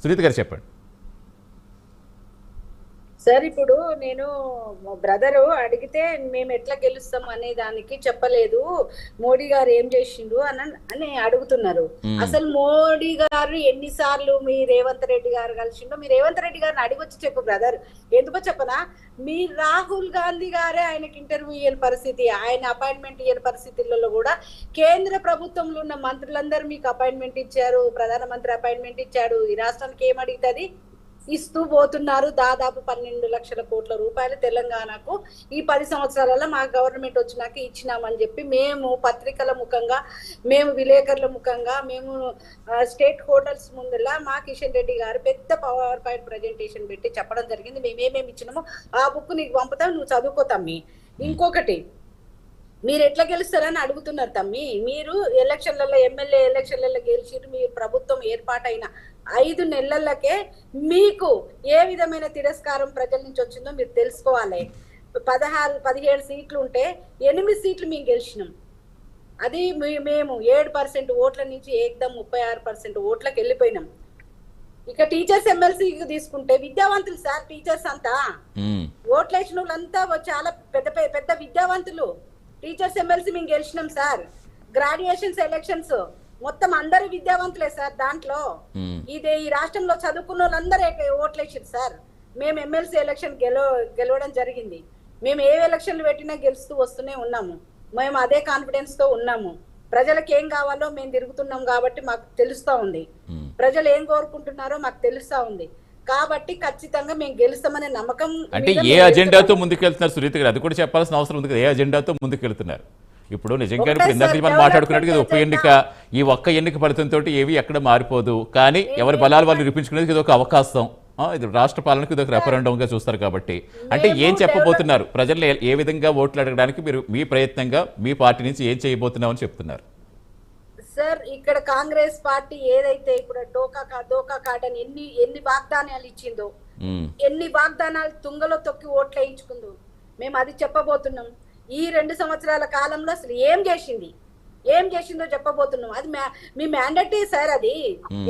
సునీత గారు చెప్పండి. సార్ ఇప్పుడు నేను బ్రదరు అడిగితే మేము ఎట్లా గెలుస్తాం అనే దానికి చెప్పలేదు, మోడీ గారు ఏం చేసిండు అని అడుగుతున్నారు. అసలు మోడీ గారు ఎన్నిసార్లు మీ రేవంత్ రెడ్డి గారు కలిసిండో, మీ రేవంత్ రెడ్డి గారిని అడిగొచ్చి చెప్పు బ్రదర్. ఎందుకో చెప్పనా, మీ రాహుల్ గాంధీ గారే ఆయనకి ఇంటర్వ్యూ ఇయ్యని పరిస్థితి, ఆయన అపాయింట్మెంట్ ఇయ్యని పరిస్థితులలో కూడా కేంద్ర ప్రభుత్వంలో ఉన్న మంత్రులందరూ మీకు అపాయింట్మెంట్ ఇచ్చారు, ప్రధానమంత్రి అపాయింట్మెంట్ ఇచ్చాడు. ఈ రాష్ట్రానికి ఏం అడుగుతుంది ఇస్తూ పోతున్నారు. దాదాపు 12 లక్షల కోట్ల రూపాయలు తెలంగాణకు ఈ 10 సంవత్సరాలలో మా గవర్నమెంట్ వచ్చినాక ఇచ్చినామని చెప్పి మేము పత్రికల ముఖంగా, మేము విలేకరుల ముఖంగా, మేము స్టేట్ హోటల్స్ ముందులా మా కిషన్ రెడ్డి గారు పెద్ద పవర్ పాయింట్ ప్రజెంటేషన్ పెట్టి చెప్పడం జరిగింది. మేము ఏమేమి ఇచ్చినామో ఆ బుక్ నీకు పంపుతాం, నువ్వు చదువుకోతామ్మి. ఇంకొకటి, మీరు ఎట్లా గెలుస్తారని అడుగుతున్నారు తమ్మి. మీరు ఎలక్షన్లలో ఎమ్మెల్యే ఎలక్షన్లలో గెలిచిరు, మీరు ప్రభుత్వం ఏర్పాటైన 5 నెలలకే మీకు ఏ విధమైన తిరస్కారం ప్రజల నుంచి వచ్చిందో మీరు తెలుసుకోవాలి. 17 సీట్లు ఉంటే 8 సీట్లు మేము గెలిచినాం. అది మేము 7% ఓట్ల నుంచి ఏకదం 36% ఓట్లకు వెళ్ళిపోయినాం. ఇక టీచర్స్ ఎమ్మెల్సీ తీసుకుంటే విద్యావంతులు సార్, టీచర్స్ అంతా ఓట్లు వేసిన వాళ్ళంతా చాలా పెద్ద పెద్ద విద్యావంతులు. టీచర్స్ ఎమ్మెల్సీ మేము గెలిచినాం సార్. గ్రాడ్యుయేషన్స్ ఎలక్షన్స్ మొత్తం అందరు విద్యావంతులే సార్. దాంట్లో ఇది ఈ రాష్ట్రంలో చదువుకున్న వాళ్ళందరూ ఓట్లు వేసారు సార్. మేము ఎమ్మెల్సీ ఎలక్షన్ గెలవడం జరిగింది. మేము ఏ ఎలక్షన్లు పెట్టినా గెలుస్తూ వస్తూనే ఉన్నాము. మేము అదే కాన్ఫిడెన్స్ తో ఉన్నాము. ప్రజలకు ఏం కావాలో మేము తిరుగుతున్నాం కాబట్టి మాకు తెలుస్తా ఉంది. ప్రజలు ఏం కోరుకుంటున్నారో మాకు తెలుస్తా ఉంది. కాబట్టి ఖచ్చితంగా మేము గెలుస్తామనే నమ్మకం. అంటే ఏ అజెండాతో ముందుకెళ్తున్నారు సునీత గారు, అది కూడా చెప్పాల్సిన అవసరం ఉంది కదా. ఏ అజెండాతో ముందుకెళ్తున్నారు? ఇప్పుడు నిజంగా ఇప్పుడు ఇందాక మనం మాట్లాడుకున్నట్టుగా ఉప ఎన్నిక, ఈ ఒక్క ఎన్నిక ఫలితంతో ఏవి ఎక్కడ మారిపోదు. కానీ ఎవరి బలాలు వాళ్ళు నిరూపించుకునేది ఇది ఒక అవకాశం. ఇది రాష్ట్ర పాలనకు ఇది ఒక రెఫరెండం గా చూస్తారు కాబట్టి. అంటే ఏం చెప్పబోతున్నారు ప్రజలు, ఏ విధంగా ఓట్లు అడగడానికి మీరు మీ ప్రయత్నంగా మీ పార్టీ నుంచి ఏం చేయబోతున్నామని చెప్తున్నారు? సార్ ఇక్కడ కాంగ్రెస్ పార్టీ ఏదైతే ఇప్పుడు దోకా కాట్ అని ఎన్ని వాగ్దానాలు ఇచ్చిందో, ఎన్ని వాగ్దానాలు తుంగలో తొక్కి ఓట్లు వేయించుకుందో, మేము అది చెప్పబోతున్నాం. ఈ 2 సంవత్సరాల కాలంలో అసలు ఏం చేసిందో చెప్పబోతున్నాం. అది మీ మ్యాండేటరీ సార్. అది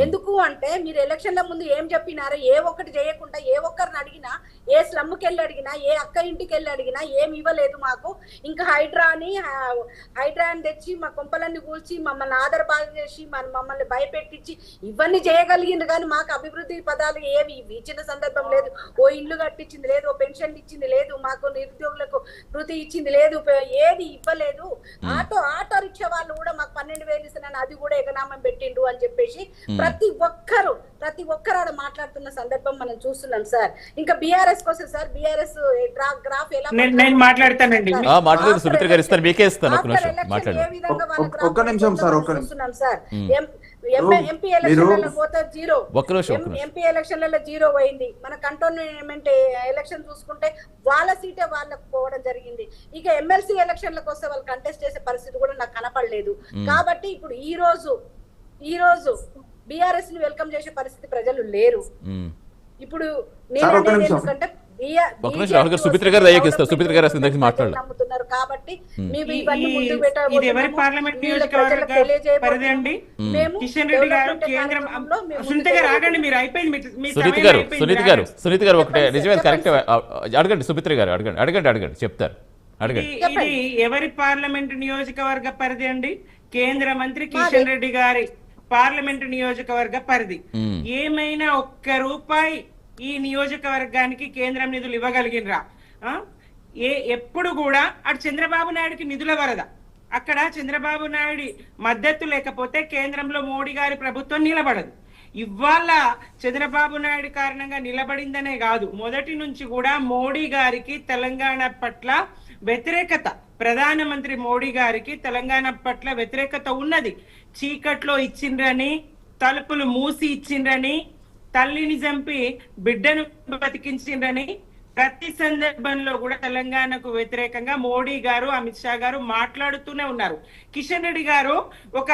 ఎందుకు అంటే మీరు ఎలక్షన్ల ముందు ఏం చెప్పినారో ఏ ఒక్కటి చేయకుండా, ఏ ఒక్కరిని అడిగినా, ఏ స్లమ్కి వెళ్ళి అడిగినా, ఏ అక్క ఇంటికి వెళ్ళి అడిగినా ఏమి ఇవ్వలేదు మాకు. ఇంకా హైడ్రాని తెచ్చి మా కొంపలన్నీ కూల్చి మమ్మల్ని ఆదరబాధ చేసి మమ్మల్ని భయపెట్టించి ఇవన్నీ చేయగలిగింది. కానీ మాకు అభివృద్ధి పదాలు ఏవి ఇచ్చిన సందర్భం లేదు. ఓ ఇల్లు కట్టించింది లేదు, ఓ పెన్షన్ ఇచ్చింది లేదు, మాకు నిరుద్యోగులకు వృత్తి ఇచ్చింది లేదు, ఏది ఇవ్వలేదు. ఆటో రిక్షా వాళ్ళు కూడా మాకు 12,000 ఇస్తున్నాను, అది కూడా ఎగనామం పెట్టిండు అని చెప్పేసి ప్రతి ఒక్కరు ఆడ మాట్లాడుతున్న సందర్భం మనం చూస్తున్నాం సార్. ఇంకా బీఆర్ఎస్ కోసం సార్, బీఆర్ఎస్ గ్రాఫ్ ఎలా నేను మాట్లాడతానండి. సుమిత్ర గారు ఇస్తారు, మీకే ఇస్తాను. ఒక్క నిమిషం సార్, చూస్తున్నాం సార్. ఎంపీ ఎలక్షన్లలో పోతే 0, ఎంపీ ఎలక్షన్లలో 0 పోయింది. మన కంటోన్మెంట్ ఎలక్షన్ చూసుకుంటే వాళ్ళ సీటే వాళ్ళకు పోవడం జరిగింది. ఇక ఎమ్మెల్సీ ఎలక్షన్లకు వస్తే వాళ్ళు కంటెస్ట్ చేసే పరిస్థితి కూడా నాకు కనపడలేదు. కాబట్టి ఇప్పుడు ఈ రోజు బీఆర్ఎస్ ని వెల్కమ్ చేసే పరిస్థితి ప్రజలు లేరు. ఇప్పుడు నేను ఎందుకంటే సుమిత్ర గారు దయచేస్తారు, సుమిత్ర గారు నమ్ముతున్నారు కాబట్టి మేము ఇవన్నీ ముందు ఇది ఎవరి పార్లమెంట్ నియోజకవర్గ పరిధి అండి? కిషన్ రెడ్డి గారు కేంద్రం. సునీత గారు ఆగండి, మీరు అయిపోయింది. సునీత గారు ఒకటే నిజమే, కరెక్ట్. అడగండి సుమిత్ర గారు, అడగండి చెప్తారు. ఇది ఎవరి పార్లమెంట్ నియోజకవర్గ పరిధి అండి? కేంద్ర మంత్రి కిషన్ రెడ్డి గారి పార్లమెంట్ నియోజకవర్గ పరిధి. ఏమైనా ఒక్క రూపాయి ఈ నియోజకవర్గానికి కేంద్రం నిధులు ఇవ్వగలిగినరా? ఎప్పుడు కూడా అటు చంద్రబాబు నాయుడుకి నిధుల వరద. అక్కడ చంద్రబాబు నాయుడు మద్దతు లేకపోతే కేంద్రంలో మోడీ గారి ప్రభుత్వం నిలబడదు. ఇవాళ చంద్రబాబు నాయుడు కారణంగా నిలబడిందనే కాదు, మొదటి నుంచి కూడా మోడీ గారికి తెలంగాణ పట్ల వ్యతిరేకత, ప్రధానమంత్రి మోడీ గారికి తెలంగాణ పట్ల వ్యతిరేకత ఉన్నది. చీకట్లో ఇచ్చిండ్రని, తలుపులు మూసి ఇచ్చిండ్రని, తల్లిని చంపి బిడ్డను బతికించిండ్రని ప్రతి సందర్భంలో కూడా తెలంగాణకు వ్యతిరేకంగా మోడీ గారు, అమిత్ షా గారు మాట్లాడుతూనే ఉన్నారు. కిషన్ రెడ్డి గారు ఒక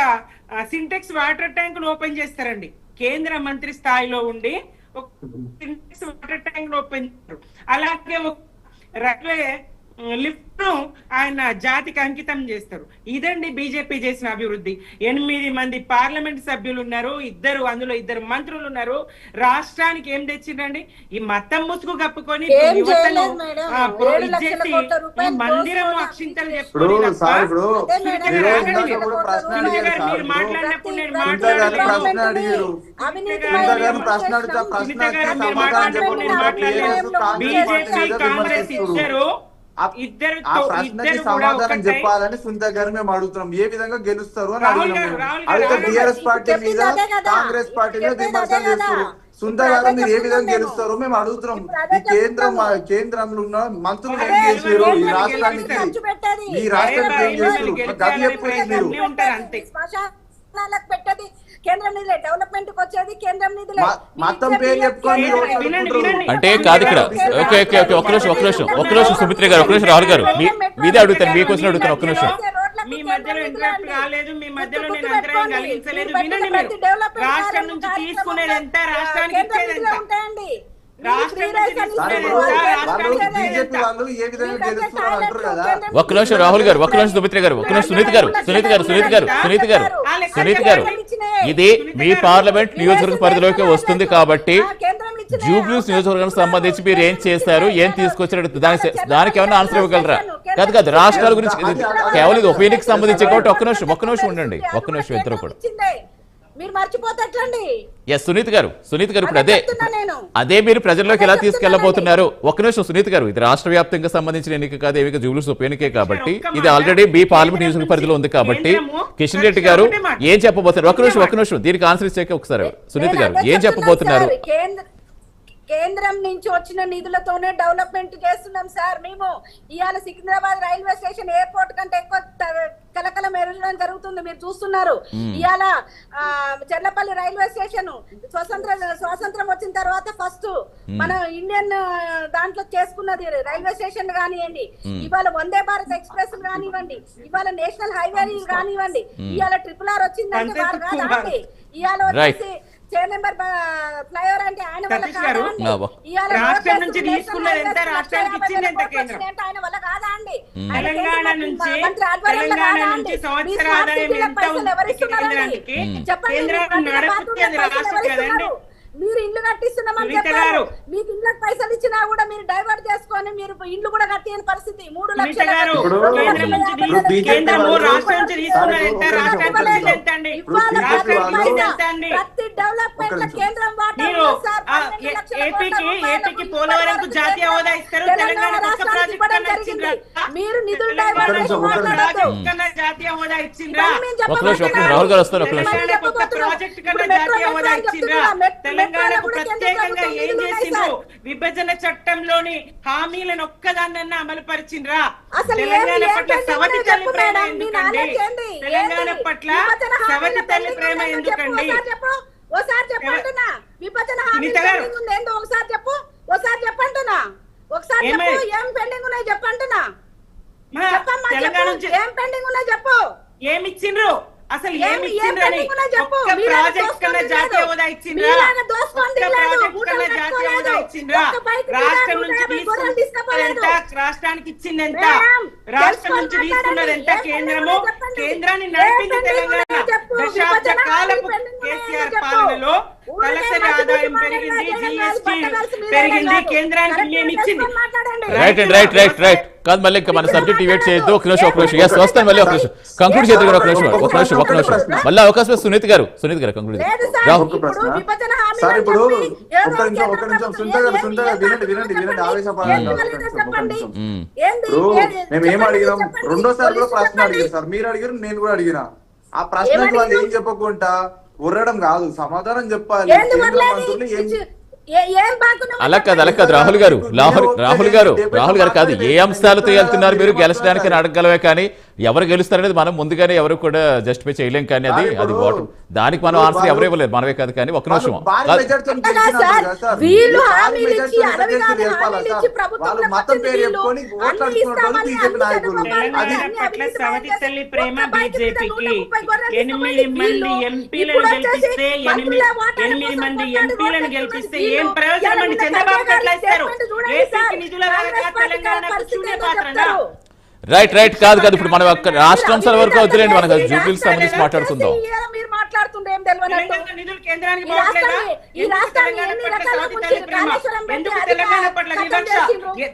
సింటెక్స్ వాటర్ ట్యాంక్ ను ఓపెన్ చేస్తారండి. కేంద్ర మంత్రి స్థాయిలో ఉండి ఒక సింటెక్స్ వాటర్ ట్యాంక్ ను ఓపెన్ చేస్తారు. అలాగే రైల్వే లిఫ్ట్ ను ఆయన జాతికి అంకితం చేస్తారు. ఇదండి బీజేపీ చేసిన అభివృద్ధి. 8 మంది పార్లమెంట్ సభ్యులు ఉన్నారు, అందులో 2 మంత్రులు ఉన్నారు. రాష్ట్రానికి ఏం తెచ్చిందండి? ఈ మతం ముసుగు కప్పుకొని యువతను ఇచ్చేసి ఈ మందిరం అక్షింతలు చెప్పుకొని మీరు మాట్లాడినప్పుడు నేను బీజేపీ కాంగ్రెస్ ప్రశ్నకి సమాధానం చెప్పాలని సునీత గారు మేము అడుగుతున్నాం. ఏ విధంగా గెలుస్తారు అని అడుగుతున్నాం. అయితే టిఆర్ఎస్ పార్టీ మీద కాంగ్రెస్ పార్టీ మీద విమర్శలు చేస్తారు. సునీత గారు మీరు ఏ విధంగా గెలుస్తారు మేము అడుగుతున్నాం. ఈ కేంద్రంలో ఉన్న మంత్రులు ఏం చేశారు, ఈ రాష్ట్రానికి ఏం చేశారు, గది చెప్పండి మీరు. పెట్టది కేంద్రం నిధులే, డెవలప్మెంట్ కి వచ్చేది కేంద్రం నిధులే. మొత్తం పేరు చెప్పుకోండి అంటే కాదు ఇక్కడ. ఓకే ఓకే ఓకే ఒక్క నిమిషం సుమిత్ర గారు, ఒక్క నిమిషం రాహుల్ గారు మీదే అడుగుతాను, మీ క్వశ్చన్ అడుగుతాను. ఒక్క నిమిషం. మీ మధ్యలో ఇంటరాప్ట్ కాలేదు, మీ మధ్యలో నేను అంతరాయం కలిగించలేదు. వినండి, మీరు రాష్ట్రం నుంచి తీసుకునేది ఎంత, రాష్ట్రానికి ఇచ్చేది ఎంత? ఒక్క నిమిషం రాహుల్ గారు, ఒక్క నిమిషం సుమిత్ర గారు, ఒక్క నిమిషం సునీత గారు ఇది మీ పార్లమెంట్ నియోజకవర్గ పరిధిలోకి వస్తుంది కాబట్టి జూబ్లీస్ నియోజకవర్గానికి సంబంధించి మీరు ఏం చేస్తారు, ఏం తీసుకొచ్చారు, దానికి ఏమైనా ఆన్సర్ ఇవ్వగలరా? కాదు రాష్ట్రాల గురించి కేవలం ఇది ఉప ఎన్నికకి సంబంధించి కాబట్టి ఒక్క నిమిషం ఉండండి. ఒక్క నిమిషం ఇద్దరు కూడా. మీరు మర్చిపోతట్లండి. సునీత్ గారు ఇప్పుడు అదే మీరు ప్రజల్లోకి ఎలా తీసుకెళ్లబోతున్నారు? ఒక్క నిమిషం సునీత్ గారు, ఇది రాష్ట్ర వ్యాప్తంగా సంబంధించిన ఎన్నిక కాదు, ఏవిక జూబ్లీస్ ఉప ఎన్నికే కాబట్టి ఇది ఆల్రెడీ బి పార్లమెంట్ నియోజకవర్గ పరిధిలో ఉంది కాబట్టి కిషన్ రెడ్డి గారు ఏం చెప్పబోతున్నారు? ఒక్క నిమిషం దీనికి ఆన్సర్ ఇచ్చాక ఒకసారి సునీత్ గారు ఏం చెప్పబోతున్నారు? కేంద్రం నుంచి వచ్చిన నిధులతోనే డెవలప్మెంట్ చేస్తున్నాం సార్. మేము ఇవాళ సికింద్రాబాద్ రైల్వే స్టేషన్ ఎయిర్పోర్ట్ కంటే ఎక్కువ కలకల మెరగడం జరుగుతుంది, మీరు చూస్తున్నారు. ఇవాళ చెర్లపల్లి రైల్వే స్టేషన్ స్వాతంత్రం వచ్చిన తర్వాత ఫస్ట్ మన ఇండియన్ దాంట్లో చేసుకున్నది రైల్వే స్టేషన్ కానివ్వండి, ఇవాళ వందే భారత్ ఎక్స్ప్రెస్ కానివ్వండి, ఇవాళ నేషనల్ హైవే కానివ్వండి, ఇవాళ RRR వచ్చిందంటే వారు కాదండి. ఇవాళ వచ్చేసి ఫ్లైఓవర్ అంటే ఆయన రాష్ట్రం నుంచి తీసుకున్నది ఎంత, రాష్ట్రానికి ఇచ్చింది ఎంత కేంద్రం? ఆయన వల్ల కాదా అండి? తెలంగాణ నుంచి సంవత్సర ఆదాయం ఎంత కేంద్రానికి? కేంద్రాన్ని నడిపించేది రాష్ట్రం కదండి. మీరు ఇల్లు కట్టిస్తున్నామని చెప్పారు, మీకు ఇళ్ళకి పైసలు ఇచ్చినా కూడా మీరు డైవర్ట్ చేసుకొని మీరు ఇల్లు కూడా కట్టిన పరిస్థితి. 3 లక్షలు ప్రతి డెవలప్మెంట్ కేంద్రం ఏపీకి పోలవరం జాతీయ హోదా ఇస్తారు, తెలంగాణ మీరు నిధులు డైవర్ట్ జాతీయ హోదా ఇచ్చిండ్రా? ప్రాజెక్ట్ కన్నా జాతీయ హోదా ఇచ్చిండ్రా? తెలంగాణకు ప్రత్యేకంగా ఏం చేసిండ్రు? విభజన చట్టంలోని హామీలను ఒక్కదాన్నన్నా అమలు పరిచిండ్రా? తెలంగాణ పట్ల సవతి తల్లి ప్రేమ ఎందుకండి? తెలంగాణ పట్ల సవతి తల్లి ప్రేమ ఎందుకండి? ఒకసారి చెప్పంటున్నా, విభజన హామీ ఒకసారి చెప్పు, ఒకసారి చెప్పంటున్నా, ఒకసారి ఏం పెండింగ్ ఉన్నాయి చెప్పంటున్నా, తెలంగాణ నుంచి ఏం పెండింగ్ ఉన్నాయి చెప్పు. ఏమి ఇచ్చిండ్రు? అసలు ఏమి ఇచ్చిండ్రని? ఒక్క ప్రాజెక్ట్ కన్నా జాతీయ హోదా ఇచ్చిండ్రా? ఒక్క ప్రాజెక్ట్ కన్నా జాతీయ హోదా ఇచ్చిండ్రా? రాష్ట్రం నుంచి తీసుకున్నది ఎంత, రాష్ట్రానికి ఇచ్చింది ఎంత? రాష్ట్రం నుంచి తీసుకున్నది ఎంత? కేంద్రాన్ని నడిపింది తెలంగాణ. దశాబ్ద కాలపు కేసీఆర్ పాలనలో తలసరి ఆదాయం పెరిగింది, జీఎస్టీ పెరిగింది, కేంద్రానికి మేము ఇచ్చింది. రైట్ కాదు, మళ్ళీ ఇంకా మన సబ్జెక్ట్ డిబేట్ చేయొద్దు. ఒక నిమిషం వస్తాను, మళ్ళీ ఒక నిమిషం కంక్లూడ్ చేద్దాం. ఒక నిమిషం మళ్ళీ అవకాశం సునీత్ గారు కంక్లూడ్ మేమేం అడిగినాం? రెండోసారి కూడా ప్రశ్న అడిగారు సార్, మీరు అడిగారు, నేను కూడా అడిగినా. ఆ ప్రశ్నకి వాళ్ళు ఏం చెప్పకుండా ఉర్రడం కాదు, సమాధానం చెప్పాలి. అలా కాదు రాహుల్ గారు కాదు, ఏ అంశాలతో వెళ్తున్నారు మీరు? గెలిచడానికి అడగలమే కానీ ఎవరు గెలుస్తారనేది మనం ముందుగానే ఎవరు కూడా జస్టిఫై చేయలేం. కానీ అది ఓటు, దానికి మనం ఆన్సర్ ఎవరు ఇవ్వలేదు, మనమే కాదు. కానీ ఒక నిమిషం సవతి తల్లి ప్రేమ బీజేపీకి 8 మంది ఎంపీలను గెలిపిస్తే 8 మంది ఎంపీలను గెలిపిస్తే ఏం ప్రయోజనం అండి? చంద్రబాబు ఎట్లా ఇస్తారు? ఏపీకి నిధుల తెలంగాణకు శూన్య పాత్రనా? రైట్ కాదు ఇప్పుడు మనం రాష్ట్రాంశాల వరకు వద్దులేండి, మనకు జూబ్లీకి సంబంధించి మాట్లాడుకుందాం. మీరు మాట్లాడుతుంటే ఏం తెలియదు. నిధులు కేంద్రానికి పోవట్లేదా? తెలంగాణ పట్ల వివక్ష?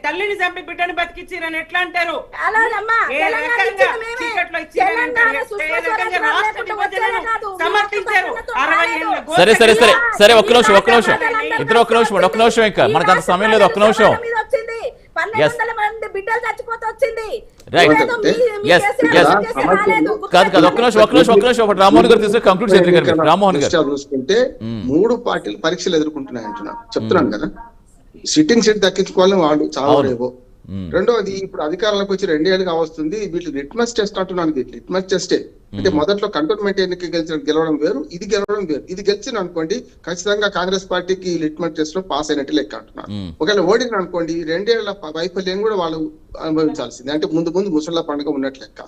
తల్లిని చంపి బిడ్డను బతికిచ్చిరని ఎట్లా అంటారు? చీకట్లో సమర్థించారు 60 ఏళ్ళ. సరే ఒక్క నిమిషం ఇద్దరు ఒక్క నిమిషం ఇంకా మనకు అంత సమయం లేదు. ఒక్క నిమిషం. 1200 మంది బిడ్డలు చచ్చిపోతే వచ్చింది. కాదు ఒక్క నిమిషం ఒకటి రామ్మోహన్ గారు తీసుకుని కంక్లూడ్ చేయండి. రామ్మోహన్ గారు చూసుకుంటే 3 పార్టీలు పరీక్షలు ఎదుర్కొంటున్నాయి అంటున్నాను, చెప్తున్నాను కదా. సిట్టింగ్ సీట్ దక్కించుకోవాలని వాళ్ళు చావరేవో. రెండోది ఇప్పుడు అధికారంలోకి వచ్చి 2 ఏళ్ళుగా వస్తుంది. వీళ్ళు లిట్మస్ టెస్ట్ అంటున్నాను. లిట్మస్ టెస్టే అంటే మొదట్లో కంటోన్మెంట్ ఎన్నిక గెలవడం వేరు, ఇది గెలవడం వేరు. ఇది గెలిచిన అనుకోండి ఖచ్చితంగా కాంగ్రెస్ పార్టీకి లిట్మస్ టెస్ట్ లో పాస్ అయినట్టు లెక్క అంటున్నారు. ఒకవేళ ఓడిన అనుకోండి 2 ఏళ్ల వైఫల్యం కూడా వాళ్ళు అనుభవించాల్సింది. అంటే ముందు ముసళ్ళ పండుగ ఉన్నట్టు లెక్క.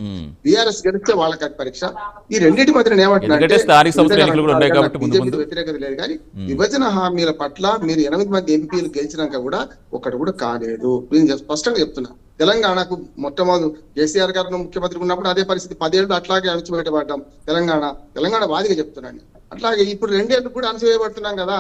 బీఆర్ఎస్ గెలిస్తే వాళ్ళకి పరీక్ష. ఈ రెండింటి మధ్య ఏమంటున్నారు, వ్యతిరేకత లేదు కానీ విభజన హామీల పట్ల మీరు 8 మంది ఎంపీలు గెలిచినాక కూడా ఒకటి కూడా కాలేదు. నేను స్పష్టంగా చెప్తున్నా. తెలంగాణకు మొట్టమొదటి కేసీఆర్ గారు ముఖ్యమంత్రి ఉన్నప్పుడు అదే పరిస్థితి. 10 ఏళ్ళు అట్లాగే అణచివేయబడ్డాం. తెలంగాణ వాదిగా చెప్తున్నాను. అట్లాగే ఇప్పుడు 2 ఏళ్ళు కూడా అణచివేయబడుతున్నాం కదా.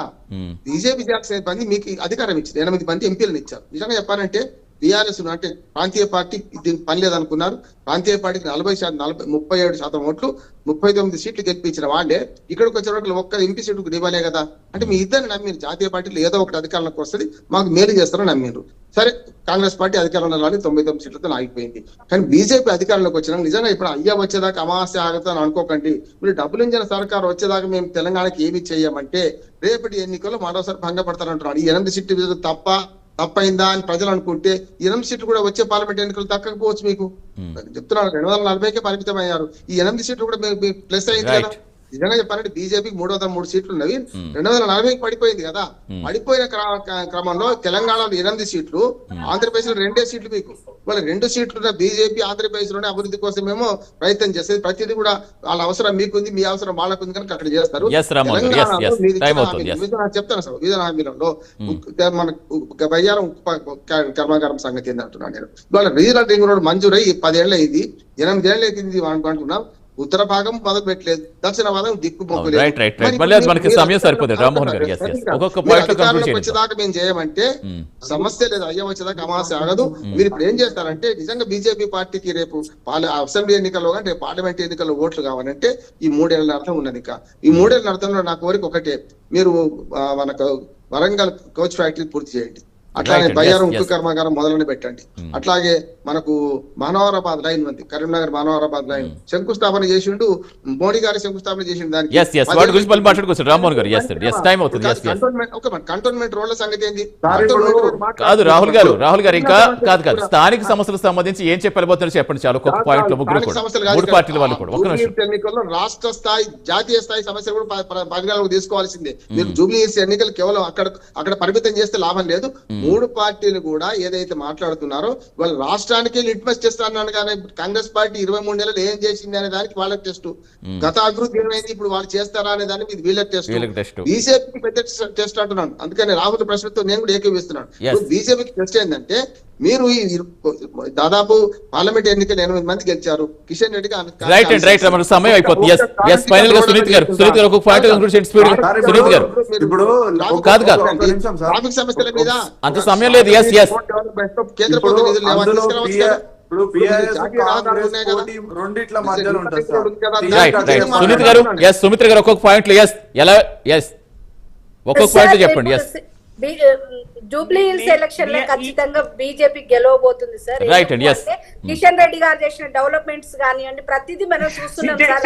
బీజేపీ జాతీయ మంది మీకు అధికారం ఇచ్చింది, 8 మంది ఎంపీలను ఇచ్చారు. నిజంగా చెప్పాలంటే బీఆర్ఎస్ అంటే ప్రాంతీయ పార్టీ దీనికి పని లేదనుకున్నారు. ప్రాంతీయ పార్టీకి 37% ఓట్లు 39 సీట్లు గెలిపించిన వాళ్ళే ఇక్కడికి వచ్చే ఒక్క ఎంపీ సీటుకు ఇవ్వలే కదా. అంటే మీ ఇద్దరిని నమ్మిరు. జాతీయ పార్టీలు ఏదో ఒకటి అధికారంలోకి వస్తుంది మాకు మేలు చేస్తారని నమ్మిరు. సరే కాంగ్రెస్ పార్టీ అధికారంలో రాని 99 సీట్లతో ఆగిపోయింది. కానీ బీజేపీ అధికారంలోకి వచ్చినా నిజంగా ఇప్పుడు అయ్యా వచ్చేదాకా అమావాస్య ఆగుతాను అనుకోకండి. మీరు డబ్బులు ఇచ్చిన సర్కారు వచ్చేదాకా మేము తెలంగాణకి ఏమి చేయమంటే రేపటి ఎన్నికల్లో మరోసారి భంగపడతారంటున్నారు. ఈ 8 సీట్లు తప్పైందా అని ప్రజలు అనుకుంటే 8 సీట్లు కూడా వచ్చే పార్లమెంట్ ఎన్నికలు దక్కకపోవచ్చు. మీకు చెప్తున్నారు 240కే పరిమితం అయ్యారు. ఈ 8 సీట్లు కూడా ప్లస్ అయింది కదా. నిజంగా చెప్పాలంటే బీజేపీకి 303 సీట్లు ఉన్నవి, 240కి పడిపోయింది కదా. పడిపోయిన క్రమంలో తెలంగాణలో 8 సీట్లు, ఆంధ్రప్రదేశ్ లో 2 సీట్లు. మీకు వాళ్ళ 2 సీట్లు బీజేపీ ఆంధ్రప్రదేశ్ లోనే అభివృద్ధి కోసమేమో ప్రయత్నం చేసేది. ప్రతిదీ కూడా వాళ్ళ అవసరం మీకుంది, మీ అవసరం వాళ్ళకుంది కనుక అక్కడ చేస్తారు. చెప్తాను సార్, విధాన హామీలలో మన బయ్యారం కర్మాగారం సంగతి ఏంది అంటున్నాను నేను. వాళ్ళ రీజనల్ రింగ్ రోడ్ మంజూరై 10 ఏళ్ళు అయింది, 8 ఏళ్ళు అయింది అనుకుంటున్నాం. ఉత్తర భాగం మొదలు పెట్టలేదు, దక్షిణ భాగం దిక్కు వచ్చేదాకా మేము చేయమంటే సమస్య లేదు. అయ్యా వచ్చేదాకా అమావాస్య ఆగదు. మీరు ఇప్పుడు ఏం చేస్తారంటే నిజంగా బీజేపీ పార్టీకి రేపు అసెంబ్లీ ఎన్నికల్లో కానీ రేపు పార్లమెంట్ ఎన్నికల్లో ఓట్లు కావాలంటే ఈ 3 ఏళ్ల అర్థం ఉన్నది. ఇంకా ఈ 3 ఏళ్ల అర్థంలో నా కోరిక ఒకటే, మీరు మనకు వరంగల్ కోచ్ ఫ్యాక్టరీ పూర్తి చేయండి. అట్లాగే బయ్యారం ఉక్కు కర్మాగారం మొదలని పెట్టండి. అట్లాగే మనకు మనోహరాబాద్ లైన్ ఉంది, కరీంనగర్ మనోహరాబాద్ లైన్ శంకుస్థాపన చేసిండు మోడీ గారి, శంకుస్థాపన చేసిండు. దానికి కంటోన్మెంట్ రోడ్ల సంగతి ఏంది? కాదు రాహుల్ గారు ఇంకా కాదు స్థానిక సమస్యలకు సంబంధించి ఏం చెప్పబోతున్నారు చెప్పండి. చాలా ఒక్కొక్క పాయింట్ లో ఎన్నికల్లో రాష్ట్ర స్థాయి జాతీయ స్థాయి సమస్యలు కూడా పరిగణలోకి తీసుకోవాల్సిందే. మీరు జూబ్లీహిల్స్ ఎన్నికలు కేవలం అక్కడ పరిమితం చేస్తే లాభం లేదు. 3 పార్టీలు కూడా ఏదైతే మాట్లాడుతున్నారో వాళ్ళు రాష్ట్రానికి లిట్మస్ టెస్ట్ అన్నాను. కానీ కాంగ్రెస్ పార్టీ 23 నెలలు ఏం చేసింది అనే దానికి వాళ్ళకి టెస్ట్, గత అభివృద్ధి ఏమైంది ఇప్పుడు వాళ్ళు చేస్తారా అనే దానికి ఇది వీళ్ళకి టెస్ట్, బీజేపీకి పెద్ద టెస్ట్ అంటున్నాను. అందుకని రాహుల్ ప్రశ్నతో నేను కూడా ఏకీవిస్తున్నాను. బీజేపీకి టెస్ట్ ఏంటంటే మీరు దాదాపు పార్లమెంట్ ఎన్నికలు 8 మంది గెలిచారు. కిషన్ రెడ్డి సమయం అయిపోతుంది. ట్రాఫిక్ సమస్యల మీద అంత సమయం లేదు. కేంద్ర ప్రభుత్వం సుమిత్ర గారు ఒక్కొక్క పాయింట్ చెప్పండి. జూబ్లీ హిల్స్ ఎలక్షన్ లో ఖచ్చితంగా బీజేపీ గెలవబోతుంది సార్. కిషన్ రెడ్డి గారు చేసిన డెవలప్మెంట్స్ కానివ్వండి, ప్రతిదీ మనం చూస్తున్నాం సార్.